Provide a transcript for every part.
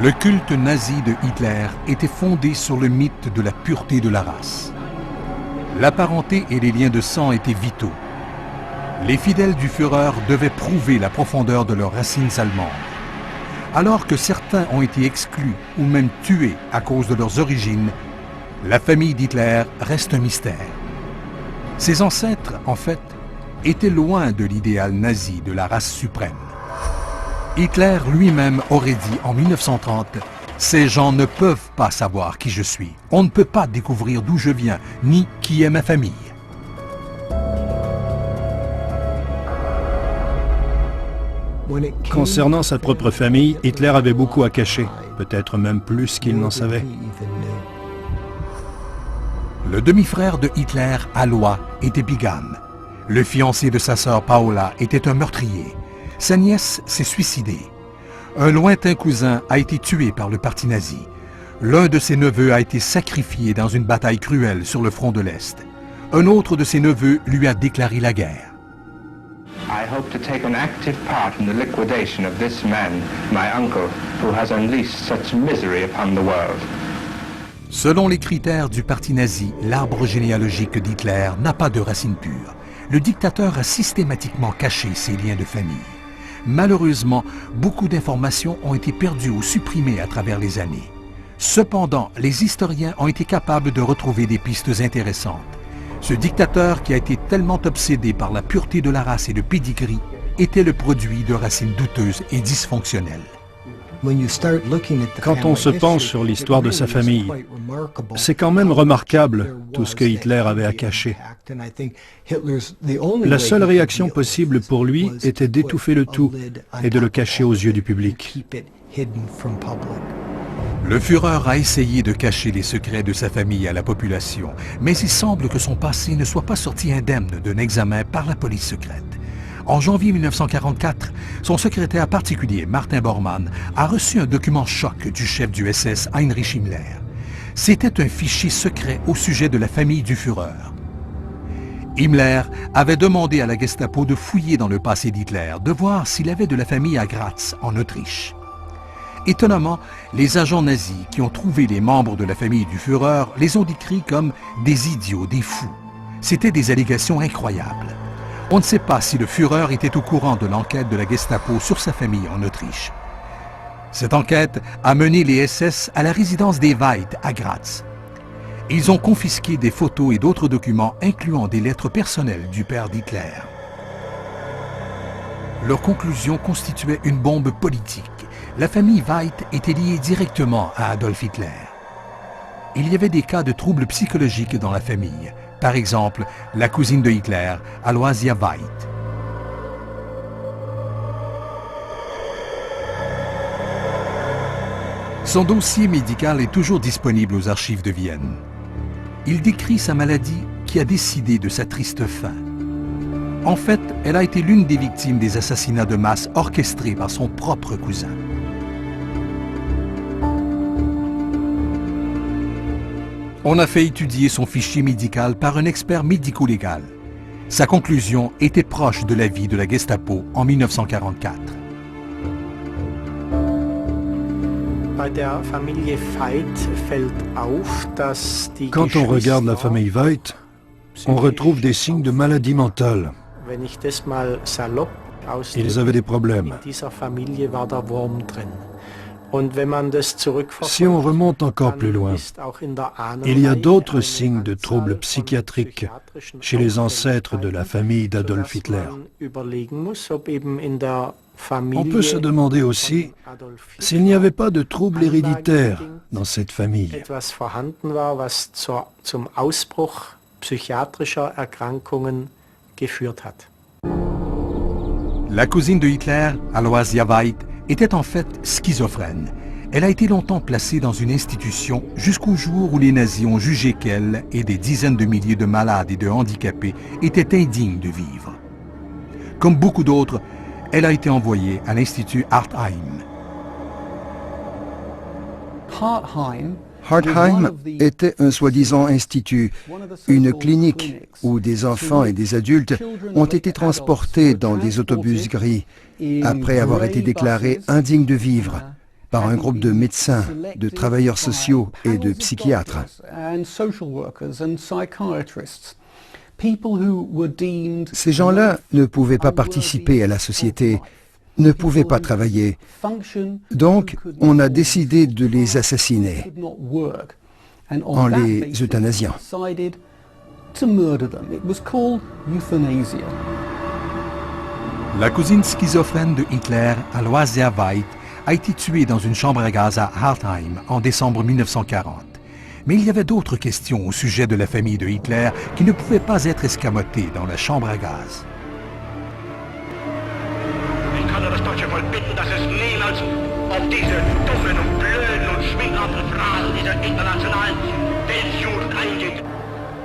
Le culte nazi de Hitler était fondé sur le mythe de la pureté de la race. La parenté et les liens de sang étaient vitaux. Les fidèles du Führer devaient prouver la profondeur de leurs racines allemandes. Alors que certains ont été exclus ou même tués à cause de leurs origines, la famille d'Hitler reste un mystère. Ses ancêtres, en fait, étaient loin de l'idéal nazi de la race suprême. Hitler lui-même aurait dit en 1930 « Ces gens ne peuvent pas savoir qui je suis. On ne peut pas découvrir d'où je viens, ni qui est ma famille. » Concernant sa propre famille, Hitler avait beaucoup à cacher, peut-être même plus qu'il n'en savait. Le demi-frère de Hitler, Alois, était bigame. Le fiancé de sa sœur Paola était un meurtrier. Sa nièce s'est suicidée. Un lointain cousin a été tué par le parti nazi. L'un de ses neveux a été sacrifié dans une bataille cruelle sur le front de l'Est. Un autre de ses neveux lui a déclaré la guerre. I hope to take an active part in the liquidation of this man, my uncle, who has unleashed such misery upon the world. Selon les critères du parti nazi, l'arbre généalogique d'Hitler n'a pas de racines pures. Le dictateur a systématiquement caché ses liens de famille. Malheureusement, beaucoup d'informations ont été perdues ou supprimées à travers les années. Cependant, les historiens ont été capables de retrouver des pistes intéressantes. Ce dictateur qui a été tellement obsédé par la pureté de la race et le pedigree était le produit de racines douteuses et dysfonctionnelles. Quand on se penche sur l'histoire de sa famille, c'est quand même remarquable tout ce que Hitler avait à cacher. La seule réaction possible pour lui était d'étouffer le tout et de le cacher aux yeux du public. Le Führer a essayé de cacher les secrets de sa famille à la population, mais il semble que son passé ne soit pas sorti indemne d'un examen par la police secrète. En janvier 1944, son secrétaire particulier, Martin Bormann, a reçu un document choc du chef du SS, Heinrich Himmler. C'était un fichier secret au sujet de la famille du Führer. Himmler avait demandé à la Gestapo de fouiller dans le passé d'Hitler, de voir s'il avait de la famille à Graz, en Autriche. Étonnamment, les agents nazis qui ont trouvé les membres de la famille du Führer les ont décrits comme des idiots, des fous. C'étaient des allégations incroyables. On ne sait pas si le Führer était au courant de l'enquête de la Gestapo sur sa famille en Autriche. Cette enquête a mené les SS à la résidence des Veit à Graz. Ils ont confisqué des photos et d'autres documents incluant des lettres personnelles du père d'Hitler. Leur conclusion constituait une bombe politique. La famille Veit était liée directement à Adolf Hitler. Il y avait des cas de troubles psychologiques dans la famille. Par exemple, la cousine de Hitler, Aloysia Veit. Son dossier médical est toujours disponible aux archives de Vienne. Il décrit sa maladie qui a décidé de sa triste fin. En fait, elle a été l'une des victimes des assassinats de masse orchestrés par son propre cousin. On a fait étudier son fichier médical par un expert médico-légal. Sa conclusion était proche de l'avis de la Gestapo en 1944. Quand on regarde la famille Veit, on retrouve des signes de maladie mentale. Ils avaient des problèmes. Si on remonte encore plus loin, il y a d'autres signes de troubles psychiatriques chez les ancêtres de la famille d'Adolf Hitler. On peut se demander aussi s'il n'y avait pas de troubles héréditaires dans cette famille. La cousine de Hitler, Aloysia Veit, était en fait schizophrène. Elle a été longtemps placée dans une institution jusqu'au jour où les nazis ont jugé qu'elle et des dizaines de milliers de malades et de handicapés étaient indignes de vivre. Comme beaucoup d'autres, elle a été envoyée à l'Institut Hartheim. Hartheim était un soi-disant institut, une clinique où des enfants et des adultes ont été transportés dans des autobus gris après avoir été déclarés indignes de vivre par un groupe de médecins, de travailleurs sociaux et de psychiatres. Ces gens-là ne pouvaient pas participer à la société, ne pouvaient pas travailler. Donc, on a décidé de les assassiner en les euthanasiant. La cousine schizophrène de Hitler, Aloysia Veit, a été tuée dans une chambre à gaz à Hartheim en décembre 1940. Mais il y avait d'autres questions au sujet de la famille de Hitler qui ne pouvaient pas être escamotées dans la chambre à gaz.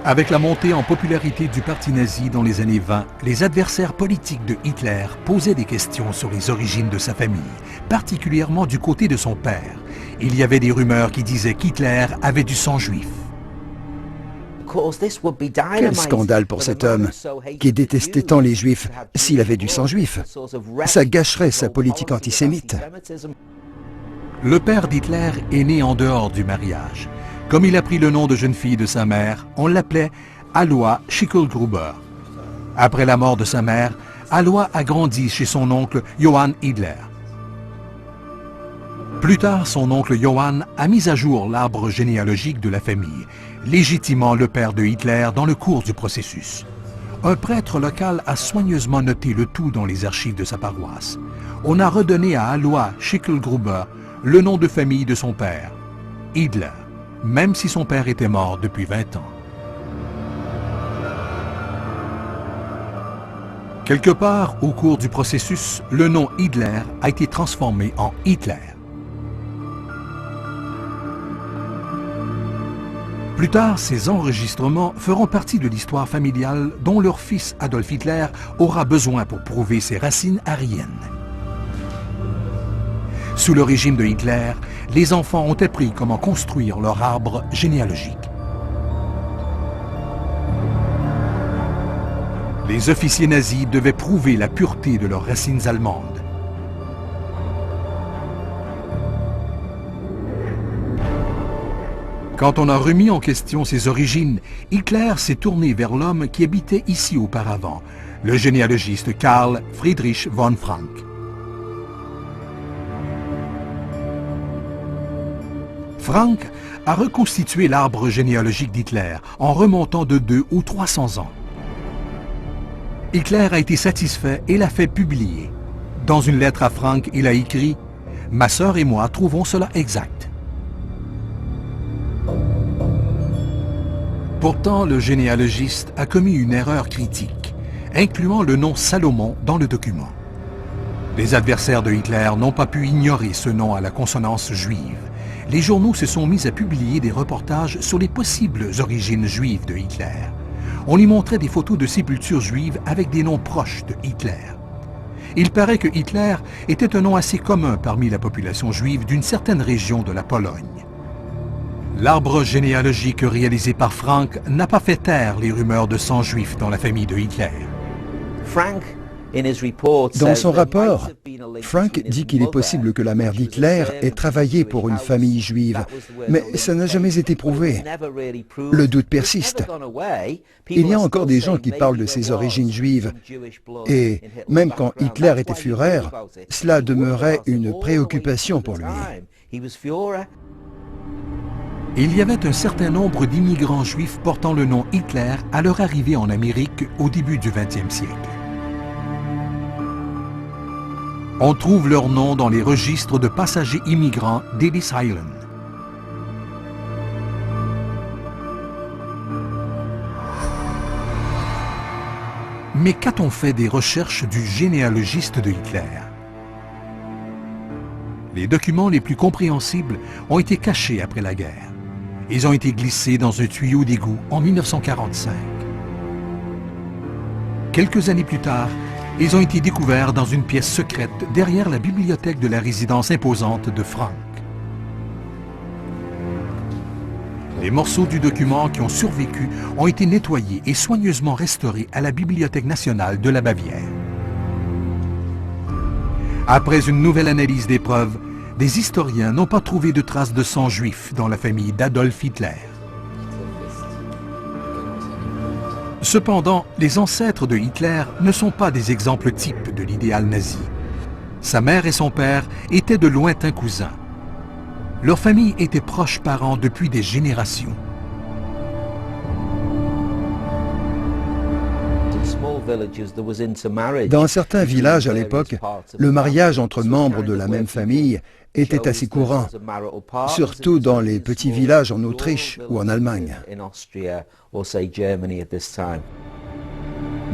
Avec la montée en popularité du parti nazi dans les années 20, les adversaires politiques de Hitler posaient des questions sur les origines de sa famille, particulièrement du côté de son père. Il y avait des rumeurs qui disaient qu'Hitler avait du sang juif. Quel scandale pour cet homme qui détestait tant les Juifs s'il avait du sang juif. Ça gâcherait sa politique antisémite. Le père d'Hitler est né en dehors du mariage. Comme il a pris le nom de jeune fille de sa mère, on l'appelait Alois Schicklgruber. Après la mort de sa mère, Alois a grandi chez son oncle Johann Hitler. Plus tard, son oncle Johann a mis à jour l'arbre généalogique de la famille, légitimant le père de Hitler dans le cours du processus. Un prêtre local a soigneusement noté le tout dans les archives de sa paroisse. On a redonné à Alois Schicklgruber le nom de famille de son père, Hitler, même si son père était mort depuis 20 ans. Quelque part, au cours du processus, le nom Hitler a été transformé en Hitler. Plus tard, ces enregistrements feront partie de l'histoire familiale dont leur fils Adolf Hitler aura besoin pour prouver ses racines aryennes. Sous le régime de Hitler, les enfants ont appris comment construire leur arbre généalogique. Les officiers nazis devaient prouver la pureté de leurs racines allemandes. Quand on a remis en question ses origines, Hitler s'est tourné vers l'homme qui habitait ici auparavant, le généalogiste Karl Friedrich von Frank. Frank a reconstitué l'arbre généalogique d'Hitler en remontant de 200 ou 300 ans. Hitler a été satisfait et l'a fait publier. Dans une lettre à Frank, il a écrit « Ma sœur et moi trouvons cela exact ». Pourtant, le généalogiste a commis une erreur critique, incluant le nom Salomon dans le document. Les adversaires de Hitler n'ont pas pu ignorer ce nom à la consonance juive. Les journaux se sont mis à publier des reportages sur les possibles origines juives de Hitler. On y montrait des photos de sépultures juives avec des noms proches de Hitler. Il paraît que Hitler était un nom assez commun parmi la population juive d'une certaine région de la Pologne. L'arbre généalogique réalisé par Frank n'a pas fait taire les rumeurs de sang juif dans la famille de Hitler. Dans son rapport, Frank dit qu'il est possible que la mère d'Hitler ait travaillé pour une famille juive, mais ça n'a jamais été prouvé. Le doute persiste. Il y a encore des gens qui parlent de ses origines juives, et même quand Hitler était Führer, cela demeurait une préoccupation pour lui. Il y avait un certain nombre d'immigrants juifs portant le nom Hitler à leur arrivée en Amérique au début du XXe siècle. On trouve leur nom dans les registres de passagers immigrants d'Ellis Island. Mais qu'a-t-on fait des recherches du généalogiste de Hitler? Les documents les plus compréhensibles ont été cachés après la guerre. Ils ont été glissés dans un tuyau d'égout en 1945. Quelques années plus tard, ils ont été découverts dans une pièce secrète derrière la bibliothèque de la résidence imposante de Frank. Les morceaux du document qui ont survécu ont été nettoyés et soigneusement restaurés à la Bibliothèque nationale de la Bavière. Après une nouvelle analyse des preuves, des historiens n'ont pas trouvé de traces de sang juif dans la famille d'Adolf Hitler. Cependant, les ancêtres de Hitler ne sont pas des exemples types de l'idéal nazi. Sa mère et son père étaient de lointains cousins. Leur famille était proches parents depuis des générations. Dans certains villages à l'époque, le mariage entre membres de la même famille était assez courant, surtout dans les petits villages en Autriche ou en Allemagne.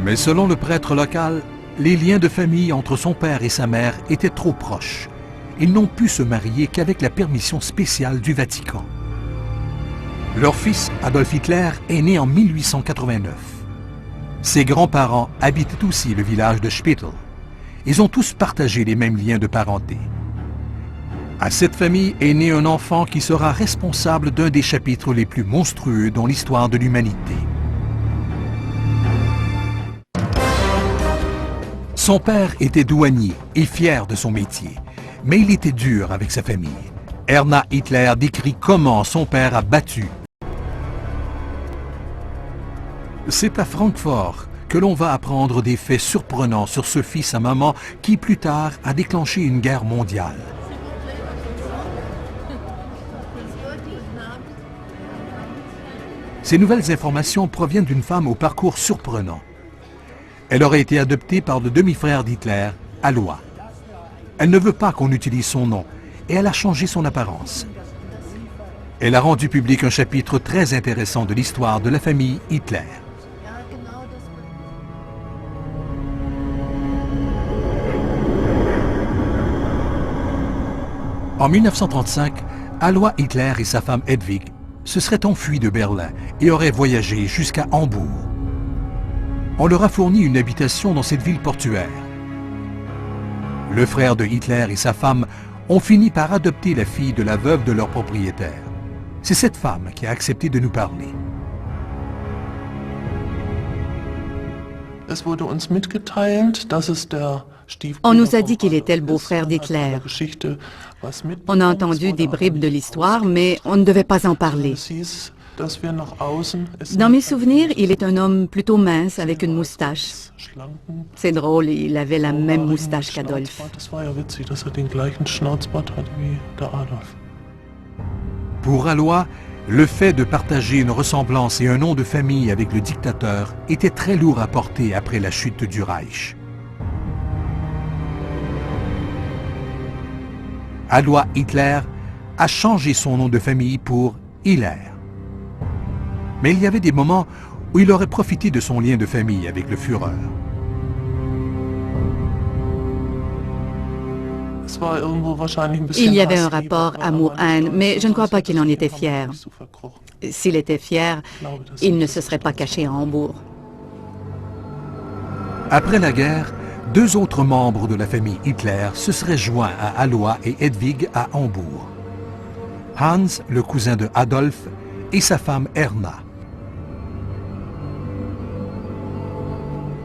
Mais selon le prêtre local, les liens de famille entre son père et sa mère étaient trop proches. Ils n'ont pu se marier qu'avec la permission spéciale du Vatican. Leur fils, Adolf Hitler, est né en 1889. Ses grands-parents habitaient aussi le village de Spittel. Ils ont tous partagé les mêmes liens de parenté. À cette famille est né un enfant qui sera responsable d'un des chapitres les plus monstrueux dans l'histoire de l'humanité. Son père était douanier et fier de son métier, mais il était dur avec sa famille. Erna Hitler décrit comment son père a battu. C'est à Francfort que l'on va apprendre des faits surprenants sur ce fils à maman qui, plus tard, a déclenché une guerre mondiale. Ces nouvelles informations proviennent d'une femme au parcours surprenant. Elle aurait été adoptée par le demi-frère d'Hitler, Alois. Elle ne veut pas qu'on utilise son nom et elle a changé son apparence. Elle a rendu public un chapitre très intéressant de l'histoire de la famille Hitler. En 1935, Alois Hitler et sa femme Hedwig se seraient enfuis de Berlin et auraient voyagé jusqu'à Hambourg. On leur a fourni une habitation dans cette ville portuaire. Le frère de Hitler et sa femme ont fini par adopter la fille de la veuve de leur propriétaire. C'est cette femme qui a accepté de nous parler. On nous a dit qu'il était le beau-frère d'Hitler. On a entendu des bribes de l'histoire, mais on ne devait pas en parler. Dans mes souvenirs, il est un homme plutôt mince avec une moustache. C'est drôle, il avait la même moustache qu'Adolf. Pour Alois, le fait de partager une ressemblance et un nom de famille avec le dictateur était très lourd à porter après la chute du Reich. Alois Hitler a changé son nom de famille pour Hiller. Mais il y avait des moments où il aurait profité de son lien de famille avec le Führer. Il y avait un rapport amour-haine, mais je ne crois pas qu'il en était fier. S'il était fier, il ne se serait pas caché à Hambourg. Après la guerre, deux autres membres de la famille Hitler se seraient joints à Alois et Hedwig à Hambourg. Hans, le cousin de Adolf, et sa femme Erna.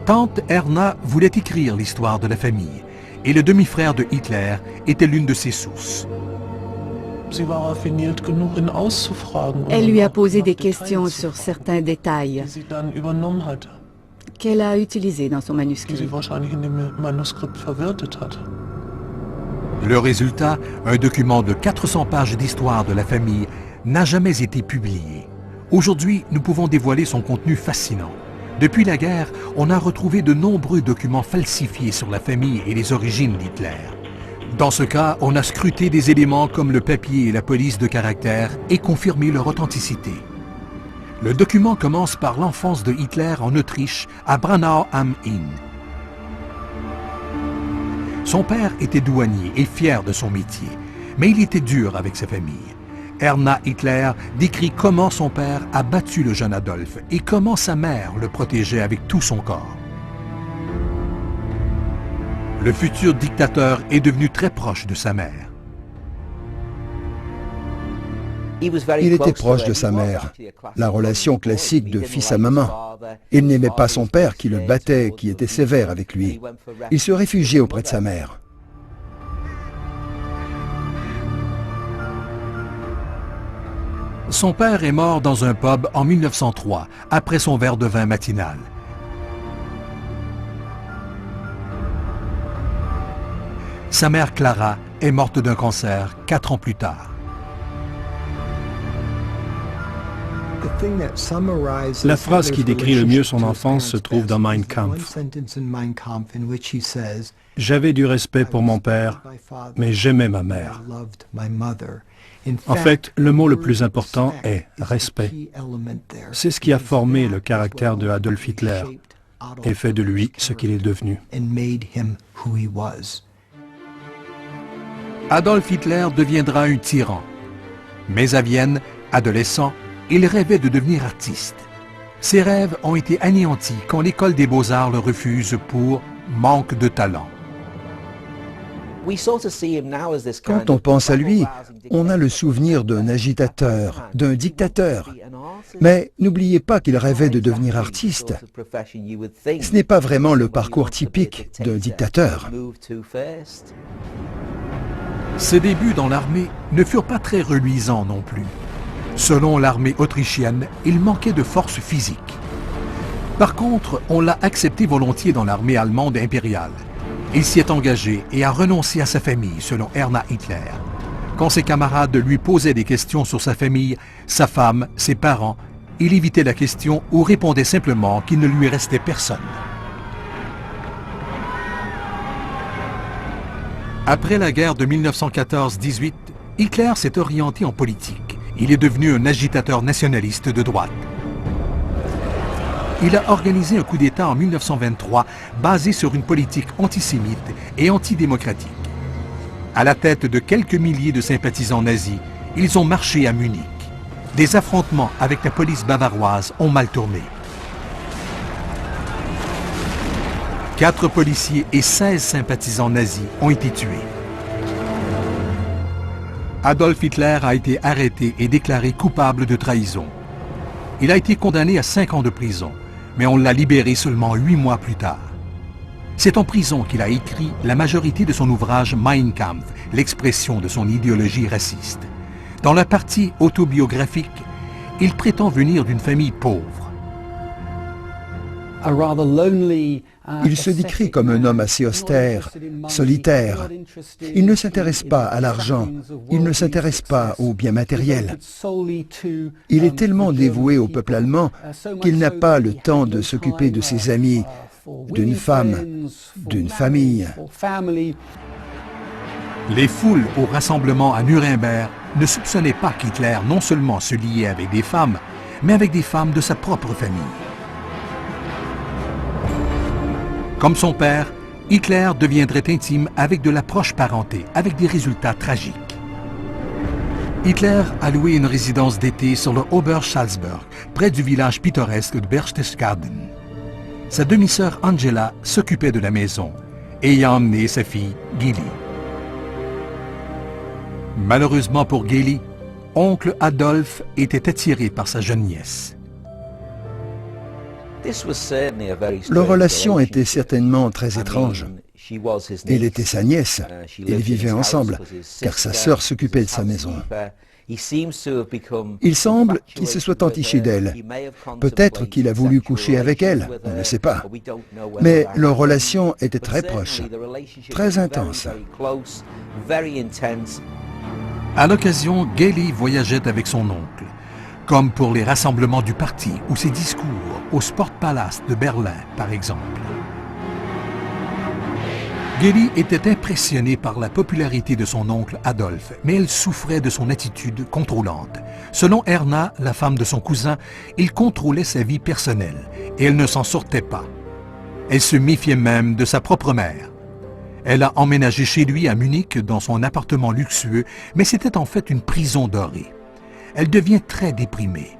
Tante Erna voulait écrire l'histoire de la famille, et le demi-frère de Hitler était l'une de ses sources. Elle lui a posé des questions sur certains détails qu'elle a utilisés dans son manuscrit. Le résultat, un document de 400 pages d'histoire de la famille, n'a jamais été publié. Aujourd'hui, nous pouvons dévoiler son contenu fascinant. Depuis la guerre, on a retrouvé de nombreux documents falsifiés sur la famille et les origines d'Hitler. Dans ce cas, on a scruté des éléments comme le papier et la police de caractère et confirmé leur authenticité. Le document commence par l'enfance de Hitler en Autriche, à Branau am Inn. Son père était douanier et fier de son métier, mais il était dur avec sa famille. Erna Hitler décrit comment son père a battu le jeune Adolf et comment sa mère le protégeait avec tout son corps. Le futur dictateur est devenu très proche de sa mère. Il était proche de sa mère, la relation classique de fils à maman. Il n'aimait pas son père qui le battait, qui était sévère avec lui. Il se réfugiait auprès de sa mère. Son père est mort dans un pub en 1903, après son verre de vin matinal. Sa mère Clara est morte d'un cancer 4 ans plus tard. La phrase qui décrit le mieux son enfance se trouve dans Mein Kampf. J'avais du respect pour mon père, mais j'aimais ma mère. En fait, le mot le plus important est respect. C'est ce qui a formé le caractère de Adolf Hitler et fait de lui ce qu'il est devenu. Adolf Hitler deviendra un tyran. Mais à Vienne, adolescent, il rêvait de devenir artiste. Ses rêves ont été anéantis quand l'école des beaux-arts le refuse pour manque de talent. Quand on pense à lui, on a le souvenir d'un agitateur, d'un dictateur. Mais n'oubliez pas qu'il rêvait de devenir artiste. Ce n'est pas vraiment le parcours typique d'un dictateur. Ses débuts dans l'armée ne furent pas très reluisants non plus. Selon l'armée autrichienne, il manquait de force physique. Par contre, on l'a accepté volontiers dans l'armée allemande impériale. Il s'y est engagé et a renoncé à sa famille, selon Erna Hitler. Quand ses camarades lui posaient des questions sur sa famille, sa femme, ses parents, il évitait la question ou répondait simplement qu'il ne lui restait personne. Après la guerre de 1914-18, Hitler s'est orienté en politique. Il est devenu un agitateur nationaliste de droite. Il a organisé un coup d'État en 1923 basé sur une politique antisémite et antidémocratique. À la tête de quelques milliers de sympathisants nazis, ils ont marché à Munich. Des affrontements avec la police bavaroise ont mal tourné. 4 policiers et 16 sympathisants nazis ont été tués. Adolf Hitler a été arrêté et déclaré coupable de trahison. Il a été condamné à 5 ans de prison, mais on l'a libéré seulement 8 mois plus tard. C'est en prison qu'il a écrit la majorité de son ouvrage Mein Kampf, l'expression de son idéologie raciste. Dans la partie autobiographique, il prétend venir d'une famille pauvre. Il se décrit comme un homme assez austère, solitaire. Il ne s'intéresse pas à l'argent, il ne s'intéresse pas aux biens matériels. Il est tellement dévoué au peuple allemand qu'il n'a pas le temps de s'occuper de ses amis, d'une femme, d'une famille. Les foules au rassemblement à Nuremberg ne soupçonnaient pas qu'Hitler non seulement se liait avec des femmes, mais avec des femmes de sa propre famille. Comme son père, Hitler deviendrait intime avec de la proche parenté, avec des résultats tragiques. Hitler a loué une résidence d'été sur le Obersalzberg, près du village pittoresque de Berchtesgaden. Sa demi-sœur Angela s'occupait de la maison et y a emmené sa fille Geli. Malheureusement pour Geli, oncle Adolf était attiré par sa jeune nièce. Leur relation était certainement très étrange. Elle était sa nièce. Ils vivaient ensemble, car sa sœur s'occupait de sa maison. Il semble qu'il se soit entiché d'elle. Peut-être qu'il a voulu coucher avec elle, on ne sait pas. Mais leur relation était très proche, très intense. À l'occasion, Geli voyageait avec son oncle, comme pour les rassemblements du parti ou ses discours au Sportpalast de Berlin, par exemple. Geli était impressionnée par la popularité de son oncle Adolf, mais elle souffrait de son attitude contrôlante. Selon Erna, la femme de son cousin, il contrôlait sa vie personnelle et elle ne s'en sortait pas. Elle se méfiait même de sa propre mère. Elle a emménagé chez lui à Munich dans son appartement luxueux, mais c'était en fait une prison dorée. Elle devient très déprimée.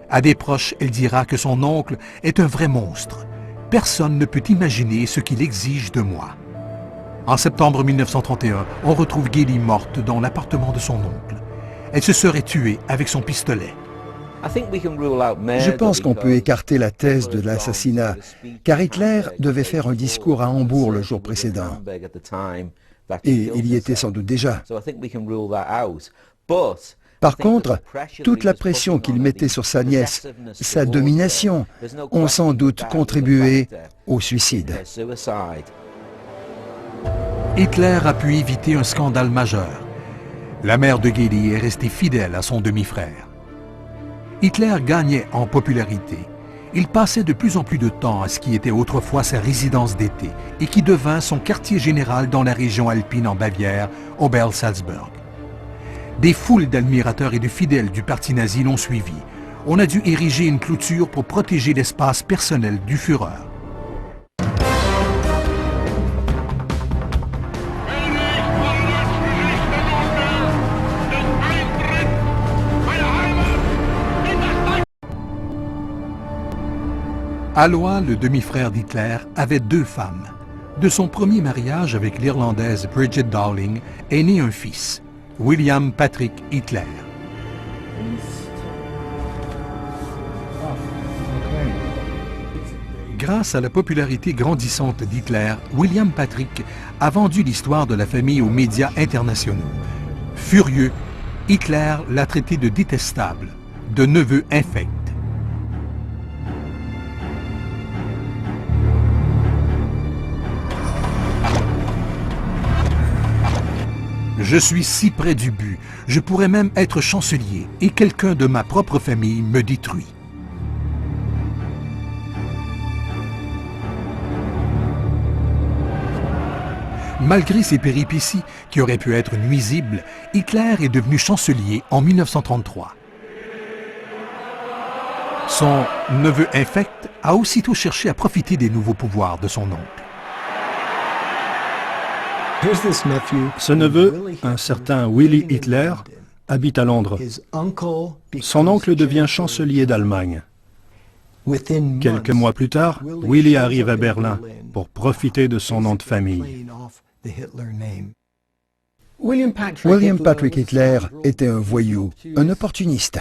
À des proches, elle dira que son oncle est un vrai monstre. Personne ne peut imaginer ce qu'il exige de moi. En septembre 1931, on retrouve Geli morte dans l'appartement de son oncle. Elle se serait tuée avec son pistolet. Je pense qu'on peut écarter la thèse de l'assassinat, car Hitler devait faire un discours à Hambourg le jour précédent. Et il y était sans doute déjà. Par contre, toute la pression qu'il mettait sur sa nièce, sa domination, ont sans doute contribué au suicide. Hitler a pu éviter un scandale majeur. La mère de Geli est restée fidèle à son demi-frère. Hitler gagnait en popularité. Il passait de plus en plus de temps à ce qui était autrefois sa résidence d'été et qui devint son quartier général dans la région alpine en Bavière, Obersalzberg. Des foules d'admirateurs et de fidèles du parti nazi l'ont suivi. On a dû ériger une clôture pour protéger l'espace personnel du Führer. Alois, le demi-frère d'Hitler, avait 2 femmes. De son premier mariage avec l'Irlandaise Bridget Dowling est né un fils, William Patrick Hitler. Grâce à la popularité grandissante d'Hitler, William Patrick a vendu l'histoire de la famille aux médias internationaux. Furieux, Hitler l'a traité de détestable, de neveu infect. Je suis si près du but, je pourrais même être chancelier et quelqu'un de ma propre famille me détruit. Malgré ses péripéties qui auraient pu être nuisibles, Hitler est devenu chancelier en 1933. Son neveu infect a aussitôt cherché à profiter des nouveaux pouvoirs de son oncle. Ce neveu, un certain Willy Hitler, habite à Londres. Son oncle devient chancelier d'Allemagne. Quelques mois plus tard, Willy arrive à Berlin pour profiter de son nom de famille. William Patrick Hitler était un voyou, un opportuniste.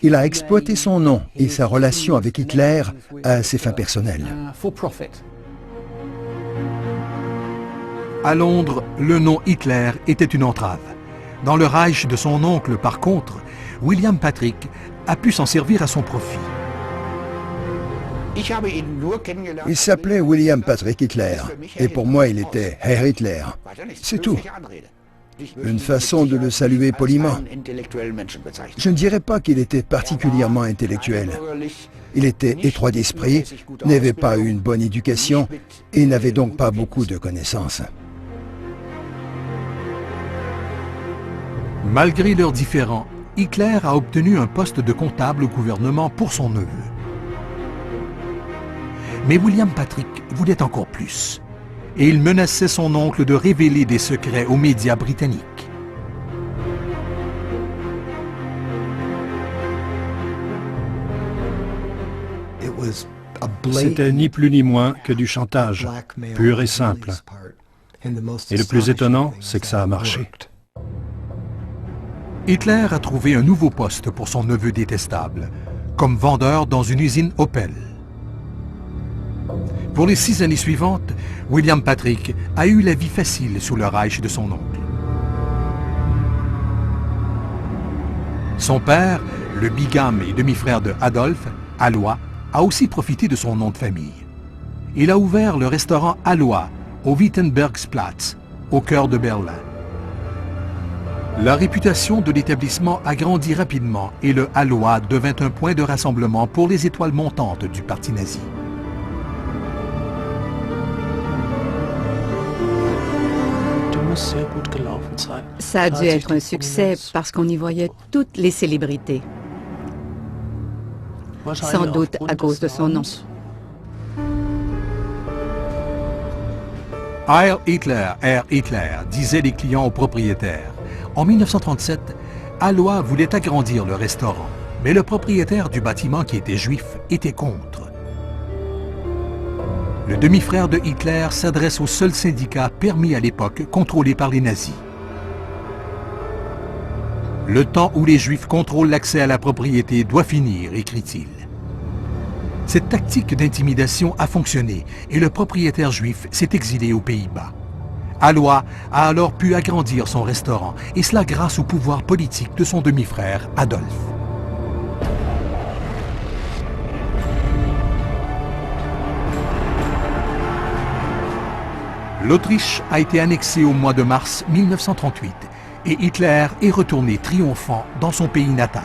Il a exploité son nom et sa relation avec Hitler à ses fins personnelles. À Londres, le nom Hitler était une entrave. Dans le Reich de son oncle, par contre, William Patrick a pu s'en servir à son profit. Il s'appelait William Patrick Hitler, et pour moi il était Herr Hitler. C'est tout. Une façon de le saluer poliment. Je ne dirais pas qu'il était particulièrement intellectuel. Il était étroit d'esprit, n'avait pas eu une bonne éducation et n'avait donc pas beaucoup de connaissances. Malgré leurs différends, Hitler a obtenu un poste de comptable au gouvernement pour son neveu. Mais William Patrick voulait encore plus. Et il menaçait son oncle de révéler des secrets aux médias britanniques. C'était ni plus ni moins que du chantage, pur et simple. Et le plus étonnant, c'est que ça a marché. Hitler a trouvé un nouveau poste pour son neveu détestable, comme vendeur dans une usine Opel. Pour les 6 années suivantes, William Patrick a eu la vie facile sous le Reich de son oncle. Son père, le bigame et demi-frère de Adolf, Alois, a aussi profité de son nom de famille. Il a ouvert le restaurant Alois au Wittenbergsplatz, au cœur de Berlin. La réputation de l'établissement a grandi rapidement et le Alois devint un point de rassemblement pour les étoiles montantes du parti nazi. Ça a dû être un succès parce qu'on y voyait toutes les célébrités. Sans doute à cause de son nom. Heil Hitler, Herr Hitler, disaient les clients aux propriétaires. En 1937, Alois voulait agrandir le restaurant, mais le propriétaire du bâtiment, qui était juif, était contre. Le demi-frère de Hitler s'adresse au seul syndicat permis à l'époque, contrôlé par les nazis. Le temps où les Juifs contrôlent l'accès à la propriété doit finir, écrit-il. Cette tactique d'intimidation a fonctionné et le propriétaire juif s'est exilé aux Pays-Bas. Alois a alors pu agrandir son restaurant, et cela grâce au pouvoir politique de son demi-frère Adolf. L'Autriche a été annexée au mois de mars 1938 et Hitler est retourné triomphant dans son pays natal.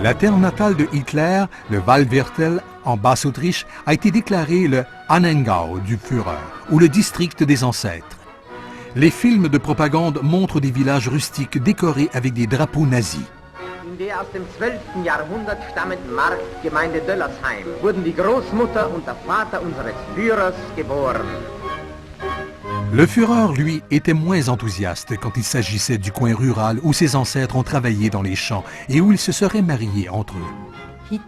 La terre natale de Hitler, le Waldviertel, en Basse-Autriche, a été déclaré le Ahnengau du Führer, ou le district des ancêtres. Les films de propagande montrent des villages rustiques décorés avec des drapeaux nazis. In der aus dem 12. Jahrhundert stammenden Marktgemeinde Döllersheim wurden die Großmutter und der Vater unseres Führers geboren. Le Führer, lui, était moins enthousiaste quand il s'agissait du coin rural où ses ancêtres ont travaillé dans les champs et où ils se seraient mariés entre eux.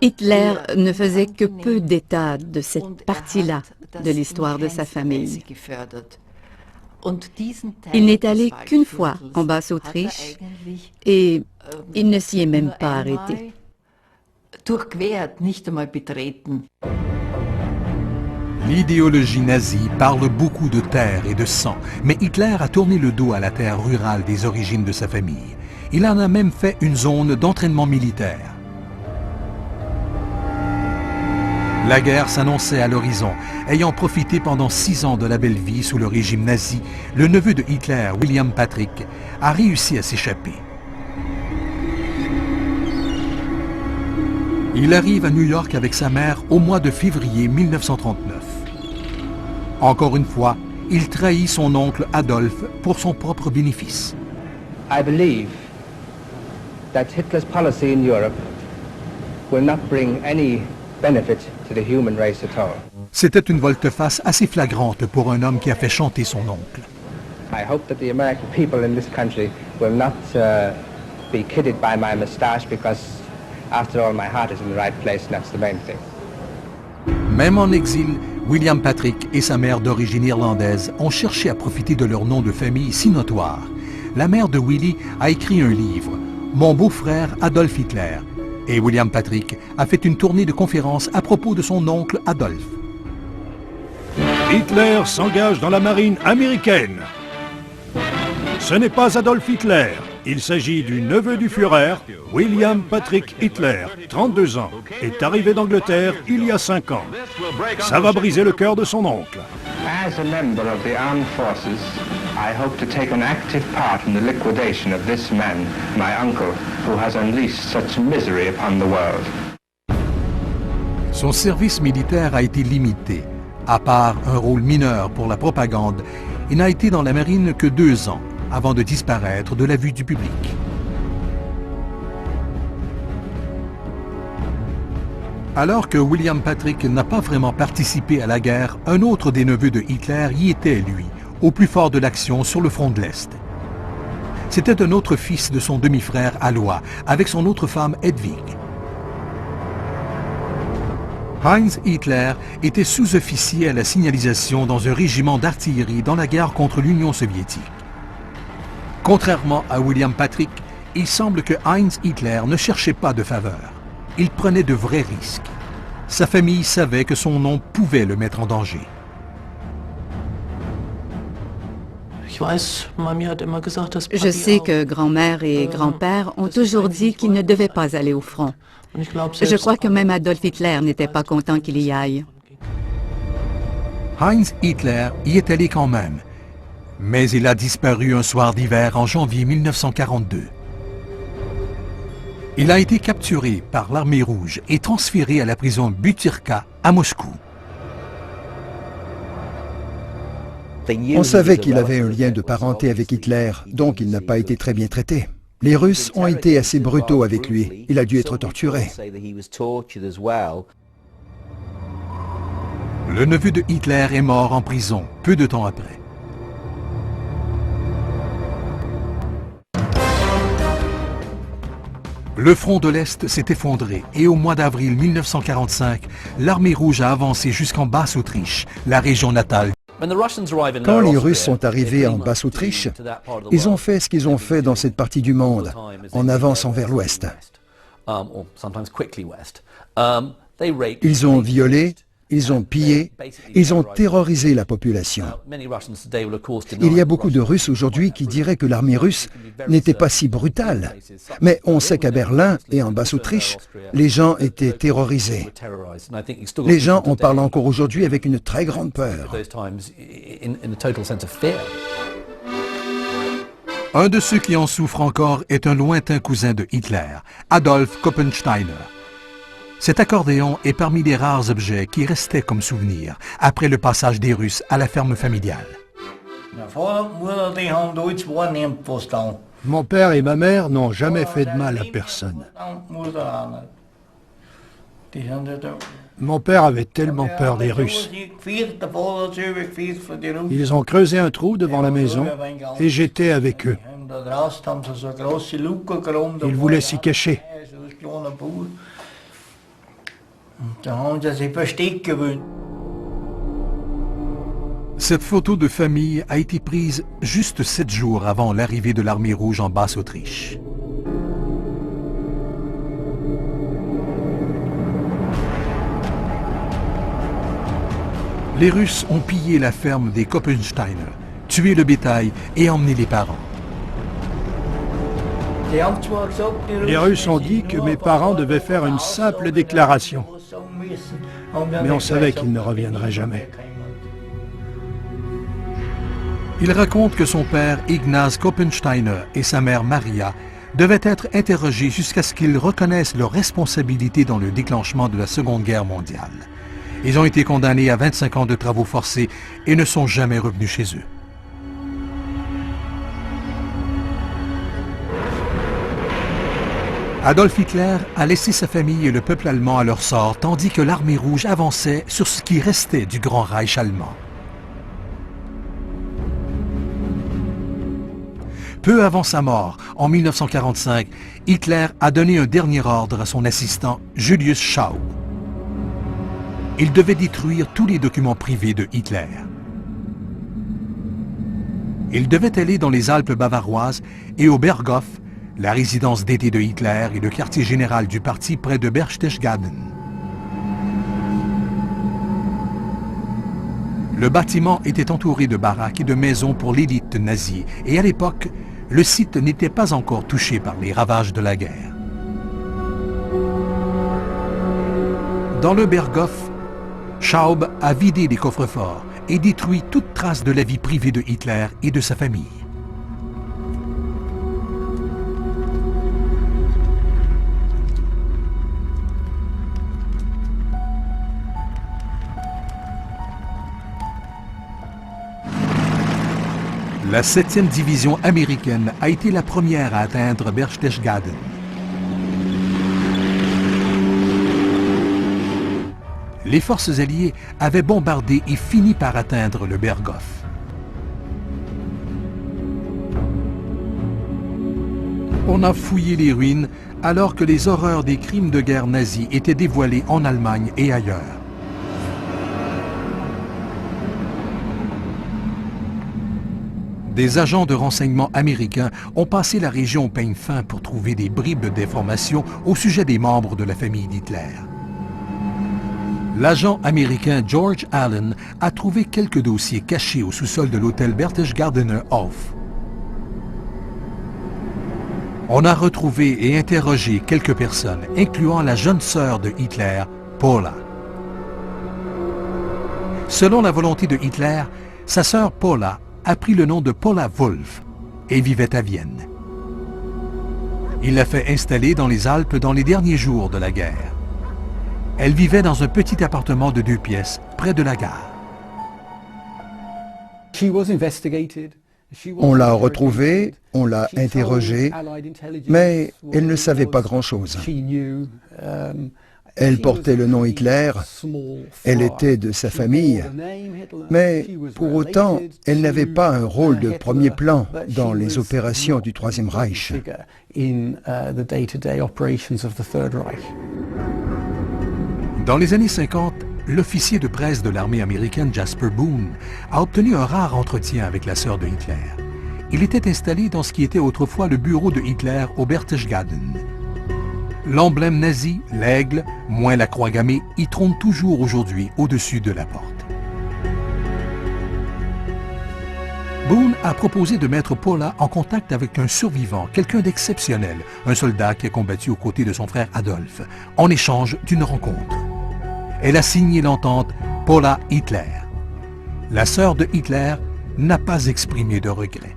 Hitler ne faisait que peu d'état de cette partie-là de l'histoire de sa famille. Il n'est allé qu'une fois en Basse-Autriche et il ne s'y est même pas arrêté. L'idéologie nazie parle beaucoup de terre et de sang, mais Hitler a tourné le dos à la terre rurale des origines de sa famille. Il en a même fait une zone d'entraînement militaire. La guerre s'annonçait à l'horizon. Ayant profité pendant 6 ans de la belle vie sous le régime nazi, le neveu de Hitler, William Patrick, a réussi à s'échapper. Il arrive à New York avec sa mère au mois de février 1939. Encore une fois, il trahit son oncle Adolf pour son propre bénéfice. I believe that Hitler's policy in Europe will not bring any benefit to the human race at all. C'était une volte-face assez flagrante pour un homme qui a fait chanter son oncle. I hope that the American people in this country will not be kidded by my moustache because after all my heart is in the right place and that's the main thing. Même en exil, William Patrick et sa mère d'origine irlandaise ont cherché à profiter de leur nom de famille si notoire. La mère de Willie a écrit un livre, Mon beau-frère Adolf Hitler, et William Patrick a fait une tournée de conférences à propos de son oncle Adolf. Hitler s'engage dans la marine américaine. Ce n'est pas Adolf Hitler. Il s'agit du neveu du Führer, William Patrick Hitler, 32 ans, est arrivé d'Angleterre il y a 5 ans. Ça va briser le cœur de son oncle. As a member of the armed forces, I hope to take an active part in the liquidation of this man, my uncle, who has unleashed such misery upon the world. Son service militaire a été limité. À part un rôle mineur pour la propagande, il n'a été dans la marine que 2 ans avant de disparaître de la vue du public. Alors que William Patrick n'a pas vraiment participé à la guerre, un autre des neveux de Hitler y était, lui, au plus fort de l'action sur le front de l'Est. C'était un autre fils de son demi-frère Alois, avec son autre femme Hedwig. Heinz Hitler était sous-officier à la signalisation dans un régiment d'artillerie dans la guerre contre l'Union soviétique. Contrairement à William Patrick, il semble que Heinz Hitler ne cherchait pas de faveur. Il prenait de vrais risques. Sa famille savait que son nom pouvait le mettre en danger. Je sais que grand-mère et grand-père ont toujours dit qu'il ne devait pas aller au front. Je crois que même Adolf Hitler n'était pas content qu'il y aille. Heinz Hitler y est allé quand même, mais il a disparu un soir d'hiver en janvier 1942. Il a été capturé par l'armée rouge et transféré à la prison Butyrka à Moscou. On savait qu'il avait un lien de parenté avec Hitler, donc il n'a pas été très bien traité. Les Russes ont été assez brutaux avec lui. Il a dû être torturé. Le neveu de Hitler est mort en prison peu de temps après. Le front de l'Est s'est effondré et au mois d'avril 1945, l'armée rouge a avancé jusqu'en Basse-Autriche, la région natale. Quand les Russes sont arrivés en Basse-Autriche, ils ont fait ce qu'ils ont fait dans cette partie du monde, en avançant vers l'Ouest. Ils ont violé, ils ont pillé, ils ont terrorisé la population. Il y a beaucoup de Russes aujourd'hui qui diraient que l'armée russe n'était pas si brutale. Mais on sait qu'à Berlin et en Basse-Autriche, les gens étaient terrorisés. Les gens en parlent encore aujourd'hui avec une très grande peur. Un de ceux qui en souffrent encore est un lointain cousin de Hitler, Adolf Koppensteiner. Cet accordéon est parmi les rares objets qui restaient comme souvenir après le passage des Russes à la ferme familiale. Mon père et ma mère n'ont jamais fait de mal à personne. Mon père avait tellement peur des Russes. Ils ont creusé un trou devant la maison et j'étais avec eux. Ils voulaient s'y cacher. Cette photo de famille a été prise juste 7 jours avant l'arrivée de l'armée rouge en Basse-Autriche. Les Russes ont pillé la ferme des Koppensteiner, tué le bétail et emmené les parents. Les Russes ont dit que mes parents devaient faire une simple déclaration. Mais on savait qu'ils ne reviendraient jamais. Il raconte que son père, Ignaz Koppensteiner, et sa mère, Maria, devaient être interrogés jusqu'à ce qu'ils reconnaissent leur responsabilité dans le déclenchement de la Seconde Guerre mondiale. Ils ont été condamnés à 25 ans de travaux forcés et ne sont jamais revenus chez eux. Adolf Hitler a laissé sa famille et le peuple allemand à leur sort, tandis que l'armée rouge avançait sur ce qui restait du Grand Reich allemand. Peu avant sa mort, en 1945, Hitler a donné un dernier ordre à son assistant, Julius Schaub. Il devait détruire tous les documents privés de Hitler. Il devait aller dans les Alpes bavaroises et au Berghof, la résidence d'été de Hitler et le quartier général du parti près de Berchtesgaden. Le bâtiment était entouré de baraques et de maisons pour l'élite nazie et à l'époque, le site n'était pas encore touché par les ravages de la guerre. Dans le Berghof, Schaub a vidé les coffres-forts et détruit toute trace de la vie privée de Hitler et de sa famille. La 7e division américaine a été la première à atteindre Berchtesgaden. Les forces alliées avaient bombardé et fini par atteindre le Berghof. On a fouillé les ruines alors que les horreurs des crimes de guerre nazis étaient dévoilées en Allemagne et ailleurs. Des agents de renseignement américains ont passé la région au peigne fin pour trouver des bribes d'informations au sujet des membres de la famille d'Hitler. L'agent américain George Allen a trouvé quelques dossiers cachés au sous-sol de l'hôtel Berchtesgadener Hof. On a retrouvé et interrogé quelques personnes, incluant la jeune sœur de Hitler, Paula. Selon la volonté de Hitler, sa sœur Paula a pris le nom de Paula Wolf et vivait à Vienne. Il l'a fait installer dans les Alpes dans les derniers jours de la guerre. Elle vivait dans un petit appartement de 2 pièces, près de la gare. On l'a retrouvée, on l'a interrogée, mais elle ne savait pas grand-chose. Elle portait le nom Hitler, elle était de sa famille, mais pour autant, elle n'avait pas un rôle de premier plan dans les opérations du Troisième Reich. Dans les années 50, l'officier de presse de l'armée américaine Jasper Boone a obtenu un rare entretien avec la sœur de Hitler. Il était installé dans ce qui était autrefois le bureau de Hitler au Berchtesgaden. L'emblème nazi, l'aigle, moins la croix gammée, y trône toujours aujourd'hui au-dessus de la porte. Boone a proposé de mettre Paula en contact avec un survivant, quelqu'un d'exceptionnel, un soldat qui a combattu aux côtés de son frère Adolphe, en échange d'une rencontre. Elle a signé l'entente Paula Hitler. La sœur de Hitler n'a pas exprimé de regret.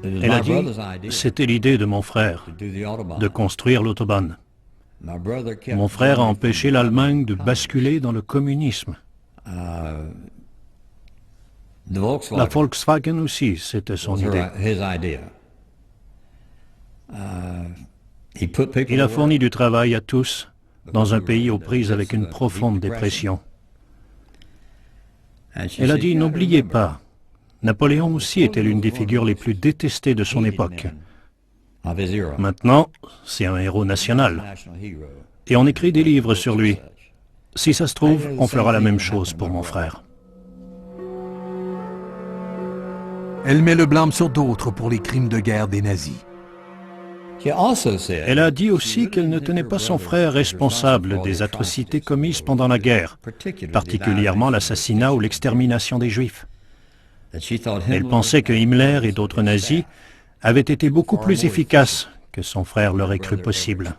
Elle a dit, c'était l'idée de mon frère, de construire l'autobahn. Mon frère a empêché l'Allemagne de basculer dans le communisme. La Volkswagen aussi, c'était son idée. Il a fourni du travail à tous dans un pays aux prises avec une profonde dépression. Elle a dit, n'oubliez pas, Napoléon aussi était l'une des figures les plus détestées de son époque. Maintenant, c'est un héros national. Et on écrit des livres sur lui. Si ça se trouve, on fera la même chose pour mon frère. Elle met le blâme sur d'autres pour les crimes de guerre des nazis. Elle a dit aussi qu'elle ne tenait pas son frère responsable des atrocités commises pendant la guerre, particulièrement l'assassinat ou l'extermination des Juifs. Elle pensait que Himmler et d'autres nazis avaient été beaucoup plus efficaces que son frère l'aurait cru possible.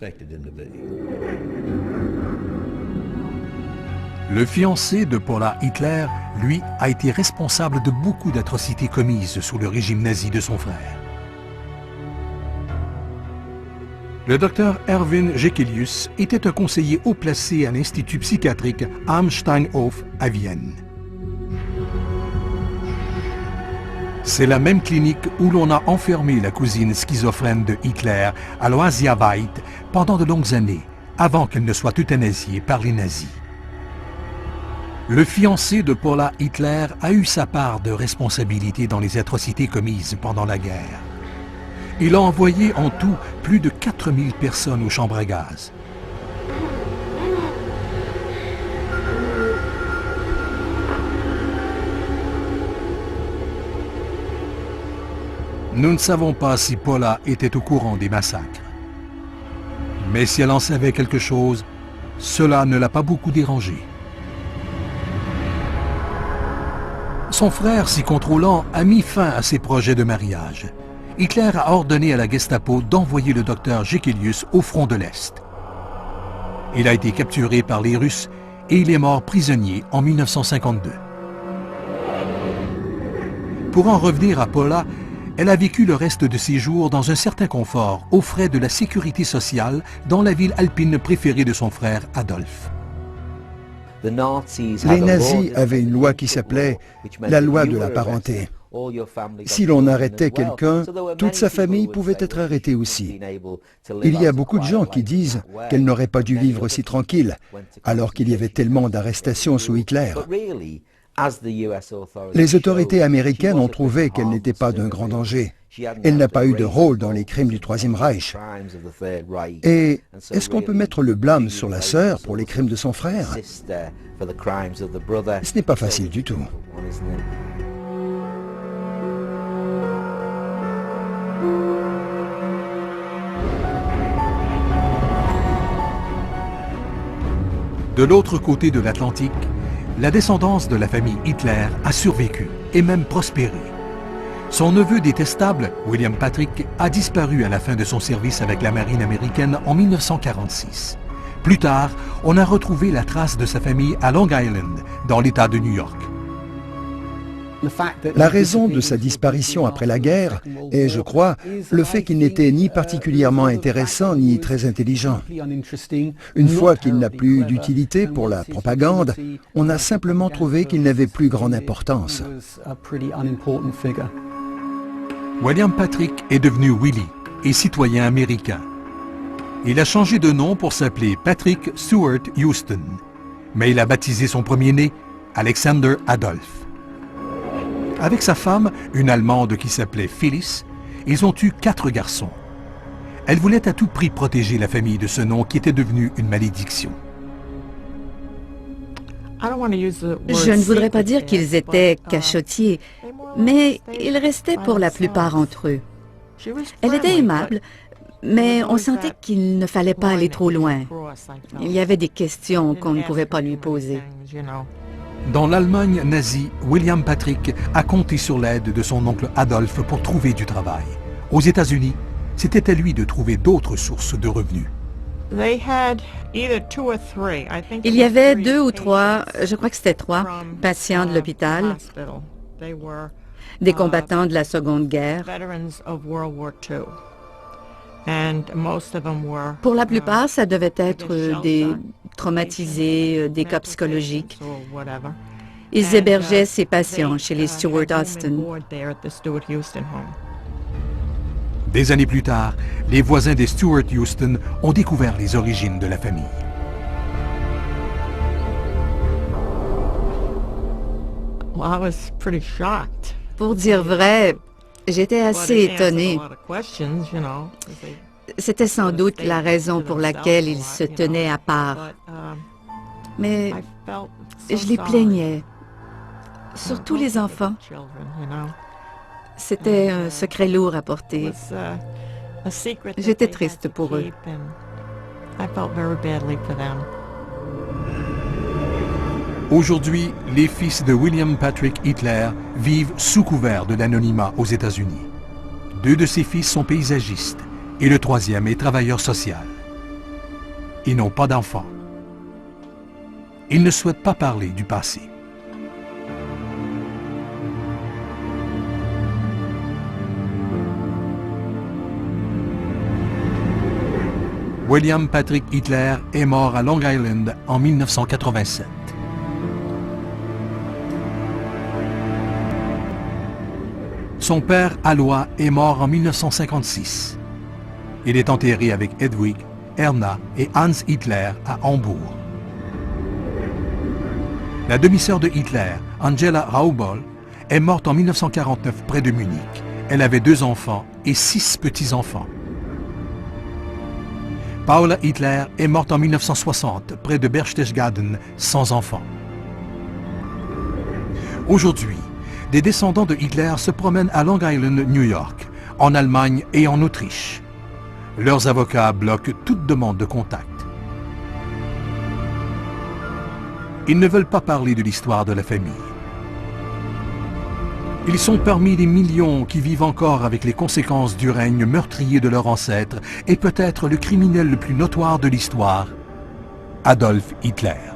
Le fiancé de Paula Hitler, lui, a été responsable de beaucoup d'atrocités commises sous le régime nazi de son frère. Le docteur Erwin Jekelius était un conseiller haut placé à l'Institut psychiatrique am Steinhof à Vienne. C'est la même clinique où l'on a enfermé la cousine schizophrène de Hitler à l'Oasiaweit pendant de longues années, avant qu'elle ne soit euthanasiée par les nazis. Le fiancé de Paula Hitler a eu sa part de responsabilité dans les atrocités commises pendant la guerre. Il a envoyé en tout plus de 4000 personnes aux chambres à gaz. Nous ne savons pas si Paula était au courant des massacres. Mais si elle en savait quelque chose, cela ne l'a pas beaucoup dérangée. Son frère, si contrôlant, a mis fin à ses projets de mariage. Hitler a ordonné à la Gestapo d'envoyer le docteur Jekelius au front de l'Est. Il a été capturé par les Russes et il est mort prisonnier en 1952. Pour en revenir à Paula, elle a vécu le reste de ses jours dans un certain confort, aux frais de la sécurité sociale, dans la ville alpine préférée de son frère Adolphe. Les nazis avaient une loi qui s'appelait la loi de la parenté. Si l'on arrêtait quelqu'un, toute sa famille pouvait être arrêtée aussi. Il y a beaucoup de gens qui disent qu'elle n'aurait pas dû vivre si tranquille, alors qu'il y avait tellement d'arrestations sous Hitler. Les autorités américaines ont trouvé qu'elle n'était pas d'un grand danger. Elle n'a pas eu de rôle dans les crimes du Troisième Reich. Et est-ce qu'on peut mettre le blâme sur la sœur pour les crimes de son frère? Ce n'est pas facile du tout. De l'autre côté de l'Atlantique, la descendance de la famille Hitler a survécu et même prospéré. Son neveu détestable, William Patrick, a disparu à la fin de son service avec la marine américaine en 1946. Plus tard, on a retrouvé la trace de sa famille à Long Island, dans l'État de New York. La raison de sa disparition après la guerre est, je crois, le fait qu'il n'était ni particulièrement intéressant ni très intelligent. Une fois qu'il n'a plus d'utilité pour la propagande, on a simplement trouvé qu'il n'avait plus grande importance. William Patrick est devenu Willie et citoyen américain. Il a changé de nom pour s'appeler Patrick Stewart Houston, mais il a baptisé son premier-né Alexander Adolf. Avec sa femme, une Allemande qui s'appelait Phyllis, ils ont eu 4 garçons. Elle voulait à tout prix protéger la famille de ce nom qui était devenu une malédiction. Je ne voudrais pas dire qu'ils étaient cachotiers, mais ils restaient pour la plupart entre eux. Elle était aimable, mais on sentait qu'il ne fallait pas aller trop loin. Il y avait des questions qu'on ne pouvait pas lui poser. Dans l'Allemagne nazie, William Patrick a compté sur l'aide de son oncle Adolphe pour trouver du travail. Aux États-Unis, c'était à lui de trouver d'autres sources de revenus. Il y avait 2 ou 3, je crois que c'était 3, patients de l'hôpital, des combattants de la Seconde Guerre. Pour la plupart, ça devait être des traumatisés, des cas psychologiques. Ils hébergeaient ces patients chez les Stewart Houston. Des années plus tard, les voisins des Stewart Houston ont découvert les origines de la famille. Pour dire vrai, j'étais assez étonnée. C'était sans doute la raison pour laquelle ils se tenaient à part. Mais je les plaignais, surtout les enfants. C'était un secret lourd à porter. J'étais triste pour eux. Aujourd'hui, les fils de William Patrick Hitler vivent sous couvert de l'anonymat aux États-Unis. 2 de ses fils sont paysagistes et le 3e est travailleur social. Ils n'ont pas d'enfants. Ils ne souhaitent pas parler du passé. William Patrick Hitler est mort à Long Island en 1987. Son père, Alois, est mort en 1956. Il est enterré avec Hedwig, Erna et Hans Hitler à Hambourg. La demi-sœur de Hitler, Angela Raubol, est morte en 1949 près de Munich. Elle avait 2 enfants et 6 petits-enfants. Paula Hitler est morte en 1960 près de Berchtesgaden sans enfants. Aujourd'hui, des descendants de Hitler se promènent à Long Island, New York, en Allemagne et en Autriche. Leurs avocats bloquent toute demande de contact. Ils ne veulent pas parler de l'histoire de la famille. Ils sont parmi les millions qui vivent encore avec les conséquences du règne meurtrier de leurs ancêtres et peut-être le criminel le plus notoire de l'histoire, Adolf Hitler.